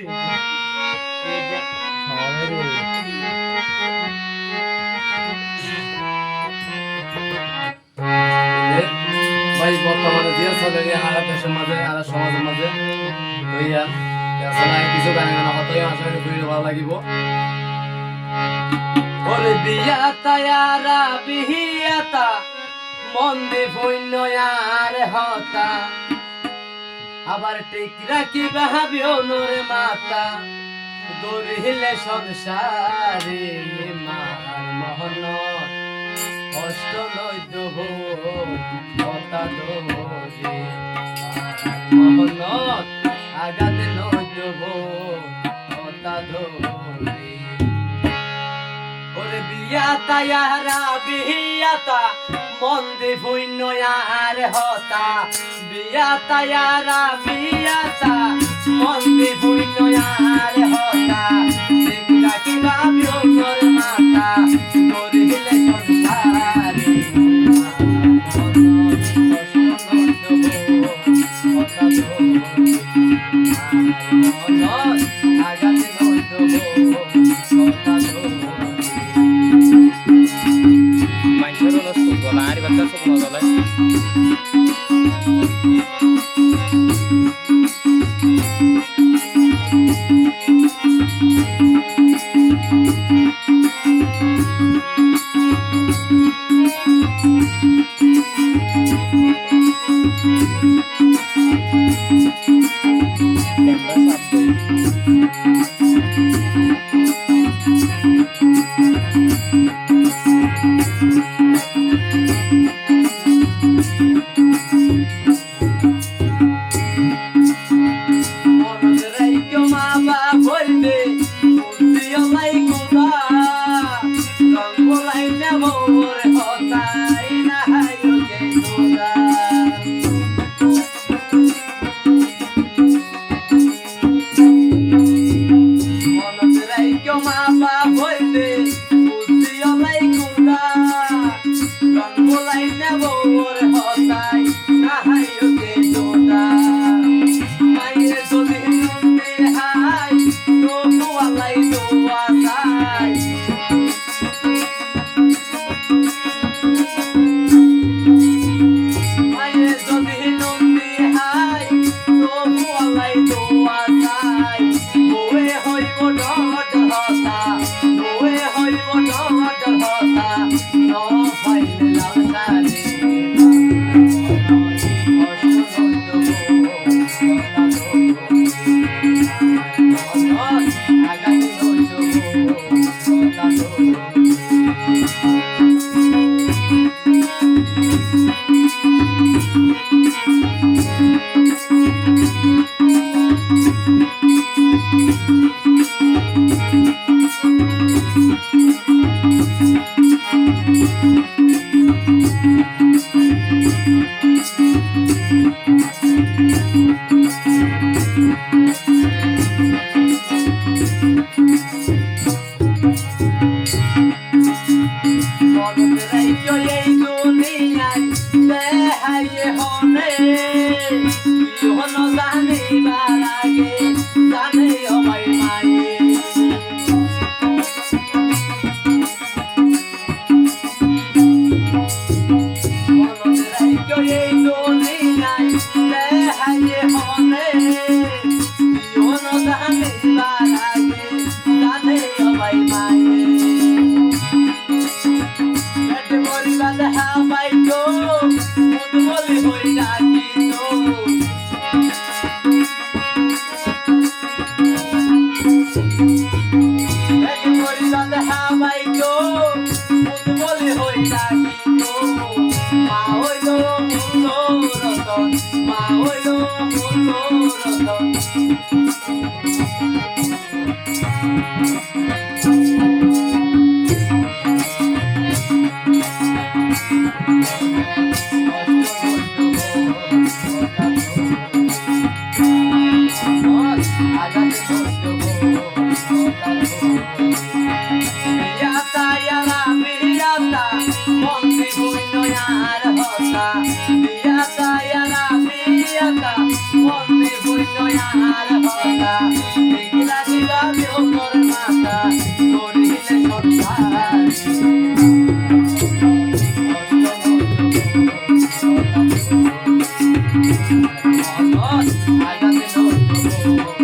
ভাই বর্তমানে যে চলে আর দেশের মাঝে আর সমাজের মাঝে হইয়া কিছু গান গান হতই আশা করি খুবই ভালো লাগিব। ওরে বিয়া তায়ারা বিহিয়াতা মন্দে ভৈনয়ার হতা আবার ঠিক রাখি বাহাবিও নোরে মাতা গরিলে সংসারে মার মোহন কষ্ট নয় দেব কথা দোরে মোহন আগাত নয় দেব কথা দোরে। ওরে বিয়া তায়ারা বিয়াতা মন্দে ভৈনয়ার হতা বিয়া তায়ারা বিয়াতা মন্দে ভৈনয়ার হতা ঠিক রাখি ভাবিও তোর মাতা গরিলে সংসারে আগাতে নয় দেব কথা দোরে। Lari baca semua soalnya. Mandi buino ya har hola আগাতে নতুন